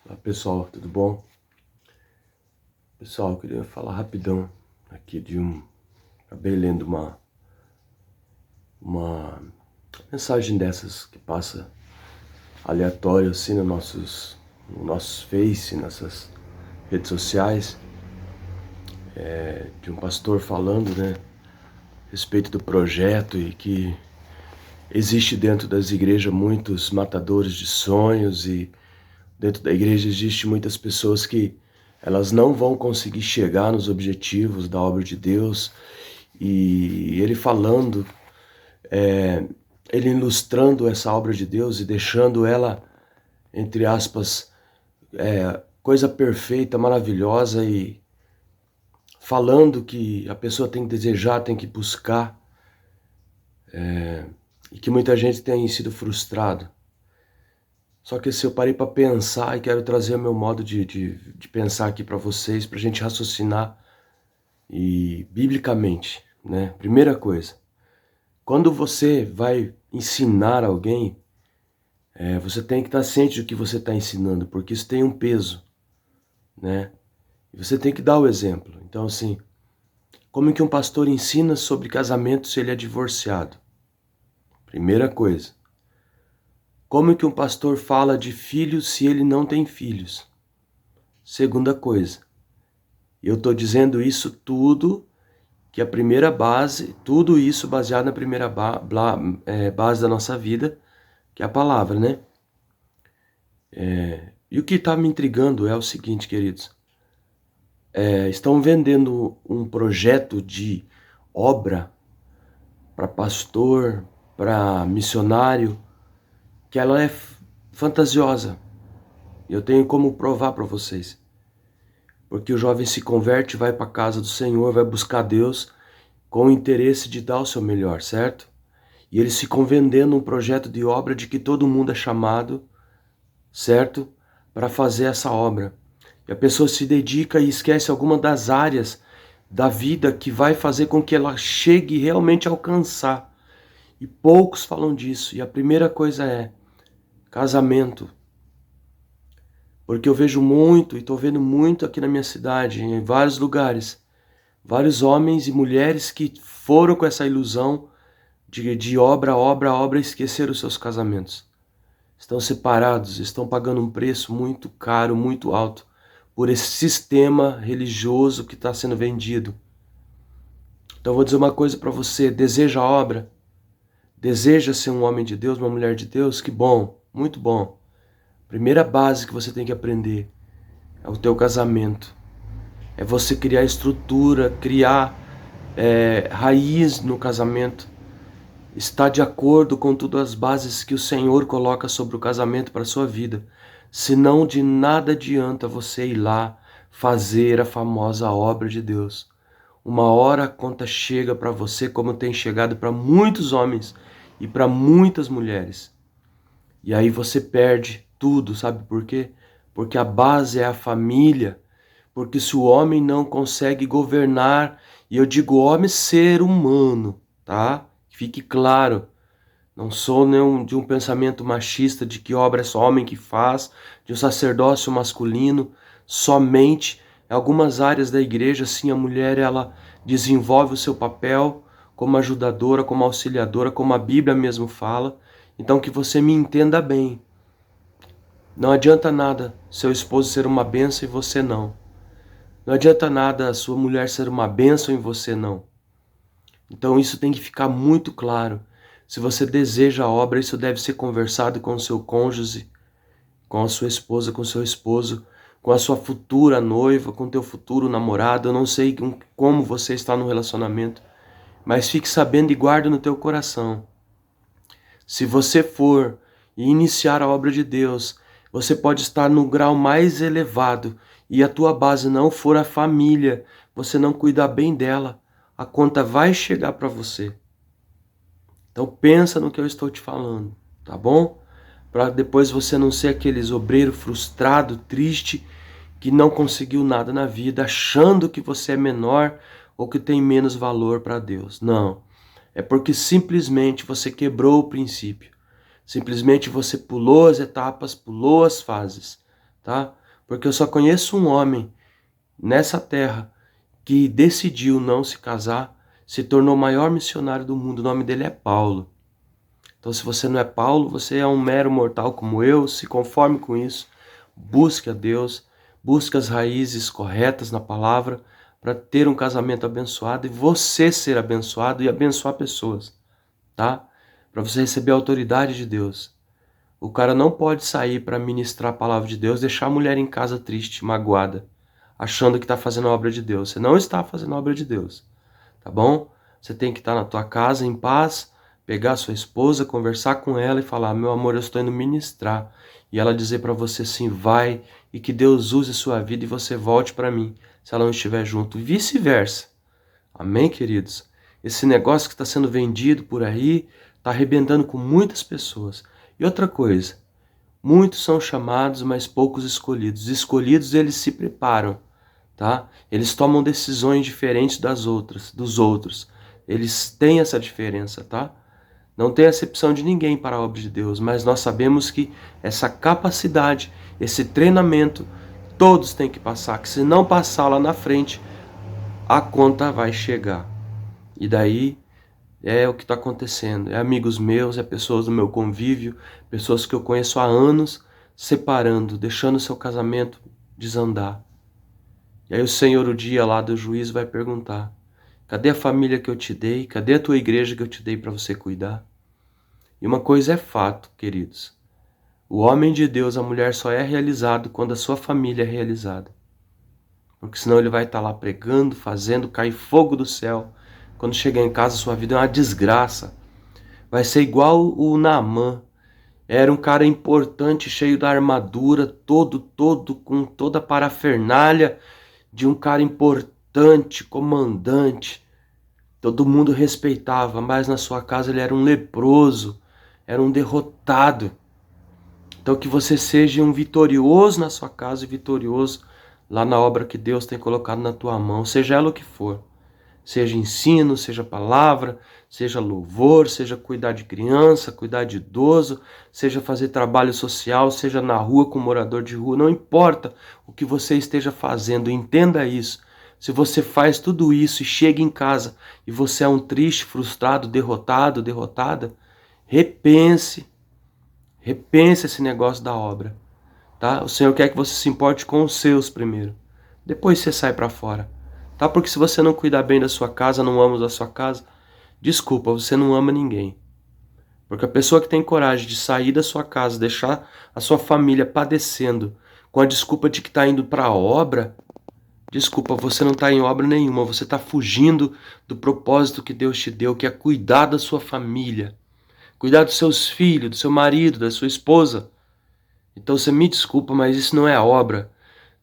Olá pessoal, tudo bom? Pessoal, eu queria falar rapidão aqui acabei lendo uma mensagem dessas que passa aleatório assim no nosso Face, nessas redes sociais, de um pastor falando, né, a respeito do projeto e que existe dentro das igrejas muitos matadores de sonhos e dentro da igreja existe muitas pessoas que elas não vão conseguir chegar nos objetivos da obra de Deus. E ele falando, ele ilustrando essa obra de Deus e deixando ela, entre aspas, coisa perfeita, maravilhosa, e falando que a pessoa tem que desejar, tem que buscar, e que muita gente tem sido frustrado. Só que se eu parei para pensar e quero trazer o meu modo de pensar aqui para vocês, para a gente raciocinar e biblicamente, né? Primeira coisa, quando você vai ensinar alguém, você tem que estar ciente do que você está ensinando, porque isso tem um peso, né? E você tem que dar o exemplo. Então, assim, como que um pastor ensina sobre casamento se ele é divorciado? Primeira coisa. Como que um pastor fala de filhos se ele não tem filhos? Segunda coisa. Eu estou dizendo isso tudo, que a primeira base, tudo isso baseado na primeira base da nossa vida, que é a palavra, né? E o que está me intrigando é o seguinte, queridos. Estão vendendo um projeto de obra para pastor, para missionário, que ela é fantasiosa. Eu tenho como provar para vocês. Porque o jovem se converte, vai para a casa do Senhor, vai buscar Deus com o interesse de dar o seu melhor, certo? E eles ficam vendendo um projeto de obra de que todo mundo é chamado, certo? Para fazer essa obra. E a pessoa se dedica e esquece alguma das áreas da vida que vai fazer com que ela chegue realmente a alcançar. E poucos falam disso. E a primeira coisa é casamento. Porque eu vejo muito, e estou vendo muito aqui na minha cidade, em vários lugares, vários homens e mulheres que foram com essa ilusão de obra, e esqueceram os seus casamentos. Estão separados, estão pagando um preço muito caro, muito alto, por esse sistema religioso que está sendo vendido. Então eu vou dizer uma coisa para você: deseja a obra? Deseja ser um homem de Deus, uma mulher de Deus? Que bom, muito bom. Primeira base que você tem que aprender é o teu casamento. É você criar estrutura, criar raiz no casamento. Estar de acordo com todas as bases que o Senhor coloca sobre o casamento para a sua vida. Senão de nada adianta você ir lá fazer a famosa obra de Deus. Uma hora a conta chega para você, como tem chegado para muitos homens e para muitas mulheres. E aí você perde tudo, sabe por quê? Porque a base é a família. Porque se o homem não consegue governar, e eu digo homem, ser humano, tá? Fique claro. Não sou nenhum de um pensamento machista de que obra é só homem que faz, de um sacerdócio masculino. Somente em algumas áreas da igreja, sim, a mulher ela desenvolve o seu papel como ajudadora, como auxiliadora, como a Bíblia mesmo fala. Então que você me entenda bem. Não adianta nada seu esposo ser uma bênção e você não. Não adianta nada a sua mulher ser uma bênção e você não. Então isso tem que ficar muito claro. Se você deseja a obra, isso deve ser conversado com o seu cônjuge, com a sua esposa, com o seu esposo, com a sua futura noiva, com o teu futuro namorado. Eu não sei como você está no relacionamento, mas fique sabendo e guarde no teu coração. Se você for iniciar a obra de Deus, você pode estar no grau mais elevado e a tua base não for a família, você não cuidar bem dela, a conta vai chegar para você. Então pensa no que eu estou te falando, tá bom? Para depois você não ser aqueles obreiro frustrado, triste, que não conseguiu nada na vida, achando que você é menor ou que tem menos valor para Deus. Não. é porque simplesmente você quebrou o princípio. Simplesmente você pulou as etapas, pulou as fases, tá? Porque eu só conheço um homem nessa terra que decidiu não se casar, se tornou o maior missionário do mundo. O nome dele é Paulo. Então, se você não é Paulo, você é um mero mortal como eu. Se conforme com isso, busque a Deus, busque as raízes corretas na palavra para ter um casamento abençoado e você ser abençoado e abençoar pessoas, tá? Para você receber a autoridade de Deus. O cara não pode sair para ministrar a palavra de Deus, deixar a mulher em casa triste, magoada, achando que está fazendo a obra de Deus. Você não está fazendo a obra de Deus, tá bom? Você tem que estar na tua casa em paz, pegar a sua esposa, conversar com ela e falar: meu amor, eu estou indo ministrar. E ela dizer para você assim: vai, e que Deus use sua vida e você volte para mim, se ela não estiver junto. E vice-versa. Amém, queridos? Esse negócio que está sendo vendido por aí está arrebentando com muitas pessoas. E outra coisa, muitos são chamados, mas poucos escolhidos. Os escolhidos, eles se preparam, tá? Eles tomam decisões diferentes dos outros. Eles têm essa diferença, tá? Não tem acepção de ninguém para a obra de Deus, mas nós sabemos que essa capacidade, esse treinamento, todos têm que passar, que se não passar lá na frente, a conta vai chegar. E daí é o que está acontecendo. É amigos meus, é pessoas do meu convívio, pessoas que eu conheço há anos, separando, deixando o seu casamento desandar. E aí o Senhor, o dia lá do juízo, vai perguntar: cadê a família que eu te dei? Cadê a tua igreja que eu te dei para você cuidar? E uma coisa é fato, queridos. O homem de Deus, a mulher, só é realizado quando a sua família é realizada. Porque senão ele vai estar lá pregando, fazendo, cair fogo do céu. Quando chegar em casa, sua vida é uma desgraça. Vai ser igual o Naamã. Era um cara importante, cheio da armadura, todo, com toda a parafernália de um cara importante, comandante. Todo mundo respeitava, mas na sua casa ele era um leproso, era um derrotado. Então que você seja um vitorioso na sua casa e vitorioso lá na obra que Deus tem colocado na tua mão, seja ela o que for. Seja ensino, seja palavra, seja louvor, seja cuidar de criança, cuidar de idoso, seja fazer trabalho social, seja na rua com morador de rua, não importa o que você esteja fazendo, entenda isso. Se você faz tudo isso e chega em casa e você é um triste, frustrado, derrotado, derrotada, repense esse negócio da obra, tá? O Senhor quer que você se importe com os seus primeiro, depois você sai para fora. Tá? Porque se você não cuidar bem da sua casa, não ama a sua casa, desculpa, você não ama ninguém. Porque a pessoa que tem coragem de sair da sua casa, deixar a sua família padecendo, com a desculpa de que está indo para a obra, desculpa, você não está em obra nenhuma, você está fugindo do propósito que Deus te deu, que é cuidar da sua família, cuidar dos seus filhos, do seu marido, da sua esposa. Então você me desculpa, mas isso não é obra.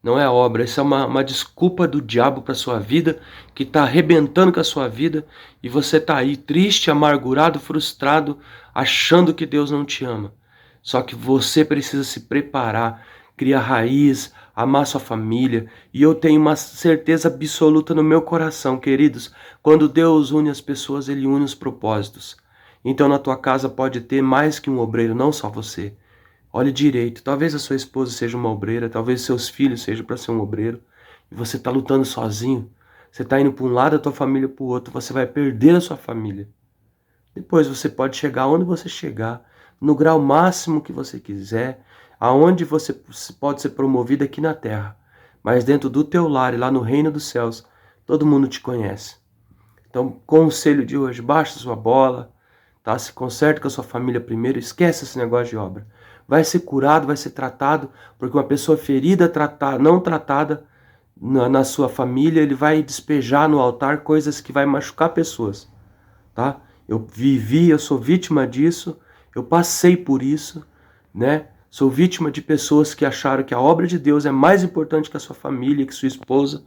Não é obra, isso é uma desculpa do diabo para a sua vida, que está arrebentando com a sua vida, e você está aí triste, amargurado, frustrado, achando que Deus não te ama. Só que você precisa se preparar, criar raiz, amar sua família, e eu tenho uma certeza absoluta no meu coração, queridos, quando Deus une as pessoas, Ele une os propósitos. Então na tua casa pode ter mais que um obreiro, não só você. Olhe direito, talvez a sua esposa seja uma obreira, talvez seus filhos sejam para ser um obreiro, e você está lutando sozinho, você está indo para um lado, a tua família para o outro, você vai perder a sua família. Depois você pode chegar onde você chegar, no grau máximo que você quiser, aonde você pode ser promovido aqui na terra, mas dentro do teu lar e lá no reino dos céus, todo mundo te conhece. Então, conselho de hoje, baixa sua bola, tá? Se conserte com a sua família primeiro, esquece esse negócio de obra. Vai ser curado, vai ser tratado, porque uma pessoa ferida, não tratada na sua família, ele vai despejar no altar coisas que vai machucar pessoas, tá? Eu sou vítima disso, eu passei por isso, né? Sou vítima de pessoas que acharam que a obra de Deus é mais importante que a sua família, que sua esposa,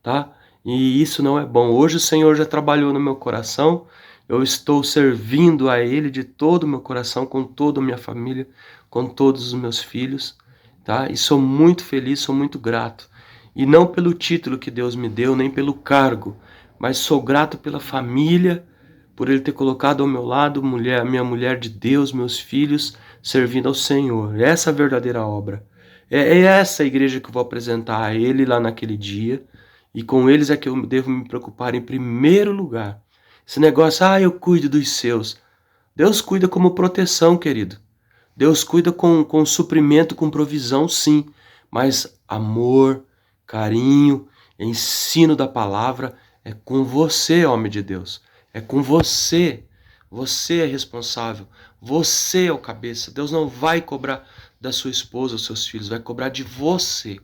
tá? E isso não é bom. Hoje o Senhor já trabalhou no meu coração, eu estou servindo a Ele de todo o meu coração, com toda a minha família, com todos os meus filhos, tá? E sou muito feliz, sou muito grato. E não pelo título que Deus me deu, nem pelo cargo, mas sou grato pela família, por Ele ter colocado ao meu lado minha mulher de Deus, meus filhos, servindo ao Senhor. Essa é a verdadeira obra. É essa a igreja que eu vou apresentar a Ele lá naquele dia, e com eles é que eu devo me preocupar em primeiro lugar. Esse negócio, eu cuido dos seus. Deus cuida como proteção, querido. Deus cuida com suprimento, com provisão, sim. Mas amor, carinho, ensino da palavra é com você, homem de Deus. É com você. Você é responsável. Você é o cabeça. Deus não vai cobrar da sua esposa ou seus filhos, vai cobrar de você,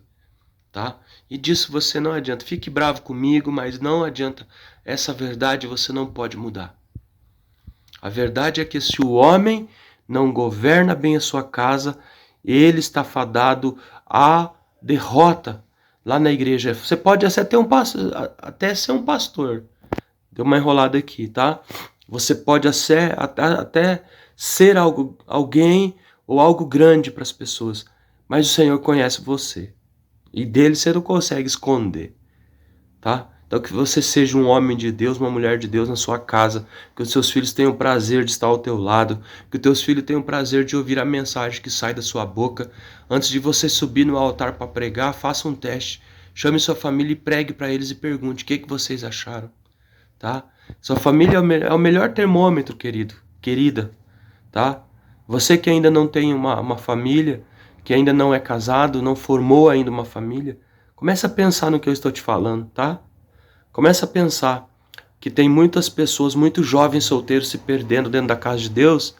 tá? E disso você não adianta. Fique bravo comigo, mas não adianta. Essa verdade você não pode mudar. A verdade é que se o homem não governa bem a sua casa, ele está fadado à derrota lá na igreja. Você pode até ser um pastor. Deu uma enrolada aqui, tá? Você pode até ser alguém ou algo grande para as pessoas, mas o Senhor conhece você. E dele você não consegue esconder, tá? Então que você seja um homem de Deus, uma mulher de Deus na sua casa, que os seus filhos tenham prazer de estar ao teu lado, que os teus filhos tenham prazer de ouvir a mensagem que sai da sua boca. Antes de você subir no altar para pregar, faça um teste. Chame sua família e pregue para eles e pergunte o que vocês acharam, tá? Sua família é o melhor termômetro, querida, tá? Você que ainda não tem uma família, que ainda não é casado, não formou ainda uma família, começa a pensar no que eu estou te falando, tá? Começa a pensar que tem muitas pessoas, muitos jovens solteiros se perdendo dentro da casa de Deus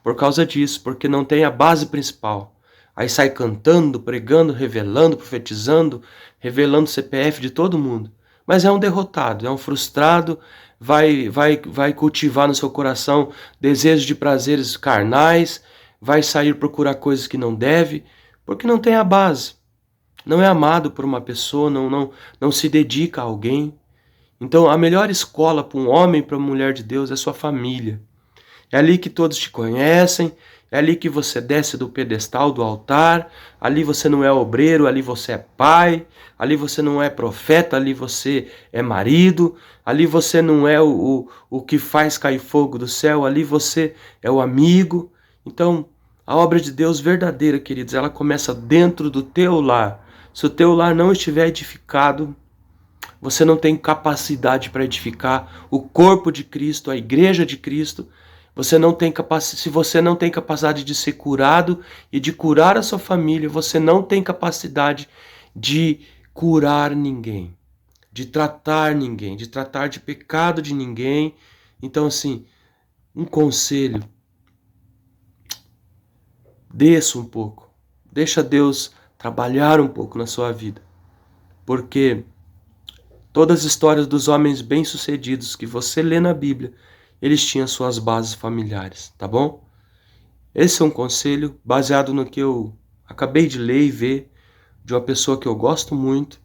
por causa disso, porque não tem a base principal. Aí sai cantando, pregando, revelando, profetizando, revelando o CPF de todo mundo. Mas é um derrotado, é um frustrado, vai cultivar no seu coração desejos de prazeres carnais, vai sair procurar coisas que não deve, porque não tem a base. Não é amado por uma pessoa, não se dedica a alguém. Então, a melhor escola para um homem e para uma mulher de Deus é sua família. É ali que todos te conhecem, é ali que você desce do pedestal, do altar, ali você não é obreiro, ali você é pai, ali você não é profeta, ali você é marido, ali você não é o que faz cair fogo do céu, ali você é o amigo. Então, a obra de Deus verdadeira, queridos, ela começa dentro do teu lar. Se o teu lar não estiver edificado, você não tem capacidade para edificar o corpo de Cristo, a igreja de Cristo. Se você não tem capacidade de ser curado e de curar a sua família, você não tem capacidade de curar ninguém, de tratar ninguém, de tratar de pecado de ninguém. Então, assim, um conselho: desça um pouco, deixa Deus trabalhar um pouco na sua vida, porque todas as histórias dos homens bem-sucedidos que você lê na Bíblia, eles tinham suas bases familiares, tá bom? Esse é um conselho baseado no que eu acabei de ler e ver de uma pessoa que eu gosto muito,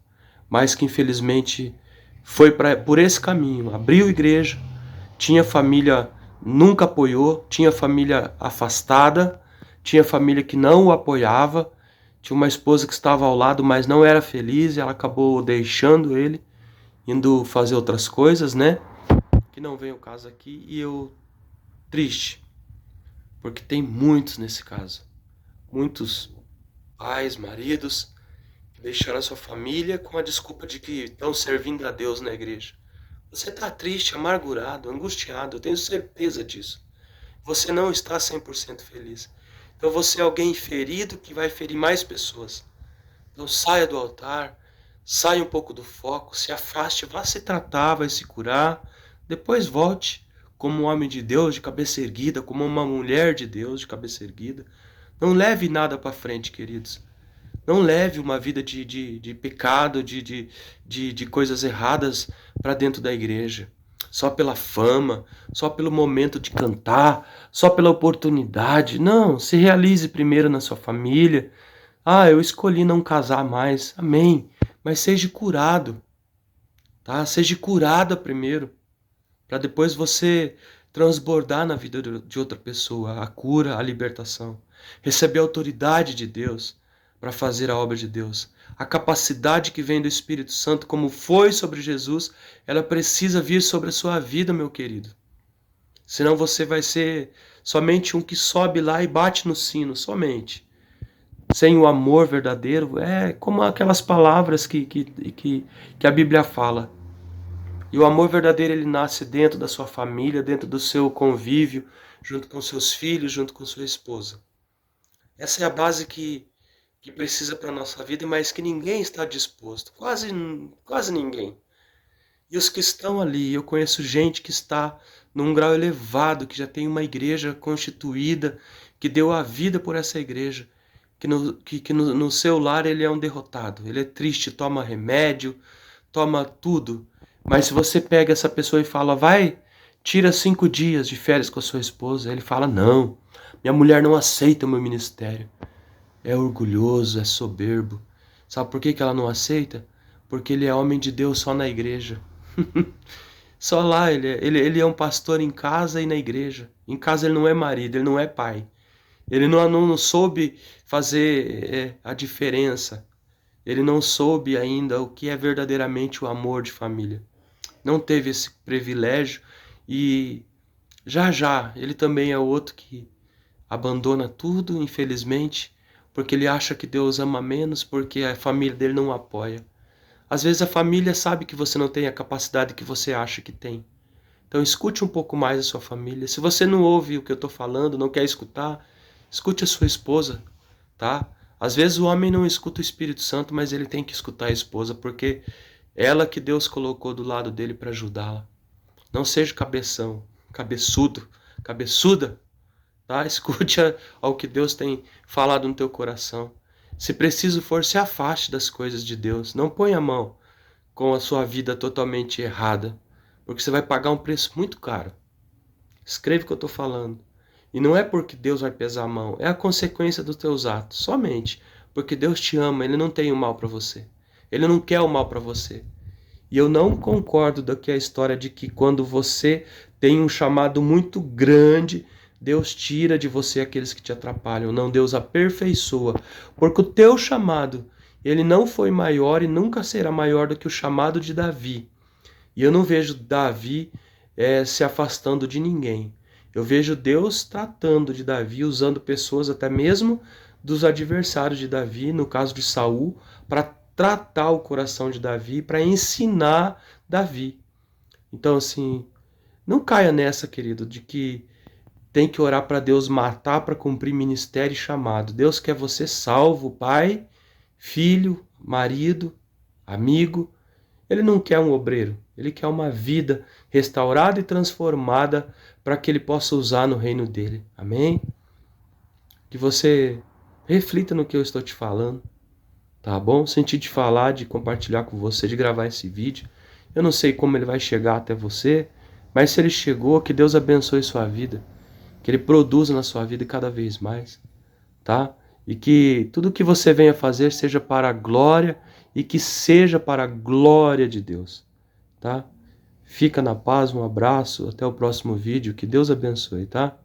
mas que infelizmente foi por esse caminho. Abriu igreja, tinha família, nunca apoiou, tinha família afastada, tinha família que não o apoiava, tinha uma esposa que estava ao lado, mas não era feliz, e ela acabou deixando ele, indo fazer outras coisas, né? Que não vem o caso aqui, e eu triste, porque tem muitos nesse caso. Muitos pais, maridos, que deixaram a sua família com a desculpa de que estão servindo a Deus na igreja. Você está triste, amargurado, angustiado, eu tenho certeza disso. Você não está 100% feliz. Então você é alguém ferido que vai ferir mais pessoas. Então saia do altar, saia um pouco do foco, se afaste, vá se tratar, vai se curar. Depois volte como um homem de Deus de cabeça erguida, como uma mulher de Deus de cabeça erguida. Não leve nada para frente, queridos. Não leve uma vida de pecado, de coisas erradas para dentro da igreja. Só pela fama, só pelo momento de cantar, só pela oportunidade. Não, se realize primeiro na sua família. Eu escolhi não casar mais. Amém. Mas seja curado, tá? Seja curada primeiro, para depois você transbordar na vida de outra pessoa a cura, a libertação. Receber a autoridade de Deus para fazer a obra de Deus. A capacidade que vem do Espírito Santo, como foi sobre Jesus, ela precisa vir sobre a sua vida, meu querido. Senão você vai ser somente um que sobe lá e bate no sino, somente. Sem o amor verdadeiro, é como aquelas palavras que a Bíblia fala. E o amor verdadeiro, ele nasce dentro da sua família, dentro do seu convívio, junto com seus filhos, junto com sua esposa. Essa é a base que precisa para a nossa vida, mas que ninguém está disposto, quase ninguém. E os que estão ali, eu conheço gente que está num grau elevado, que já tem uma igreja constituída, que deu a vida por essa igreja, que no seu lar ele é um derrotado, ele é triste, toma remédio, toma tudo. Mas se você pega essa pessoa e fala, vai, tira 5 dias de férias com a sua esposa, ele fala, não, minha mulher não aceita o meu ministério. É orgulhoso, é soberbo. Sabe por que que ela não aceita? Porque ele é homem de Deus só na igreja. Só lá, ele é um pastor em casa e na igreja. Em casa ele não é marido, ele não é pai. Ele não soube fazer a diferença. Ele não soube ainda o que é verdadeiramente o amor de família. Não teve esse privilégio e já já ele também é outro que abandona tudo, infelizmente, porque ele acha que Deus ama menos, porque a família dele não o apoia. Às vezes a família sabe que você não tem a capacidade que você acha que tem. Então escute um pouco mais a sua família. Se você não ouve o que eu estou falando, não quer escutar, escute a sua esposa, tá? Às vezes o homem não escuta o Espírito Santo, mas ele tem que escutar a esposa, porque é ela que Deus colocou do lado dele para ajudá-la. Não seja cabeção, cabeçudo, cabeçuda, tá? Escute ao que Deus tem falado no teu coração. Se preciso for, se afaste das coisas de Deus. Não ponha a mão com a sua vida totalmente errada, porque você vai pagar um preço muito caro. Escreve o que eu estou falando. E não é porque Deus vai pesar a mão, é a consequência dos teus atos, somente. Porque Deus te ama, Ele não tem o mal para você. Ele não quer o mal para você. E eu não concordo com a história de que quando você tem um chamado muito grande, Deus tira de você aqueles que te atrapalham. Não, Deus aperfeiçoa. Porque o teu chamado, ele não foi maior e nunca será maior do que o chamado de Davi. E eu não vejo Davi se afastando de ninguém. Eu vejo Deus tratando de Davi, usando pessoas até mesmo dos adversários de Davi, no caso de Saul, para tratar o coração de Davi, para ensinar Davi. Então, assim, não caia nessa, querido, de que tem que orar para Deus matar para cumprir ministério e chamado. Deus quer você salvo, pai, filho, marido, amigo. Ele não quer um obreiro, ele quer uma vida restaurada e transformada para que ele possa usar no reino dele. Amém? Que você reflita no que eu estou te falando, tá bom? Senti de falar, de compartilhar com você, de gravar esse vídeo. Eu não sei como ele vai chegar até você, mas se ele chegou, que Deus abençoe sua vida, que ele produza na sua vida cada vez mais, tá? E que tudo que você venha fazer seja para a glória e que seja para a glória de Deus, tá? Fica na paz, um abraço, até o próximo vídeo, que Deus abençoe, tá?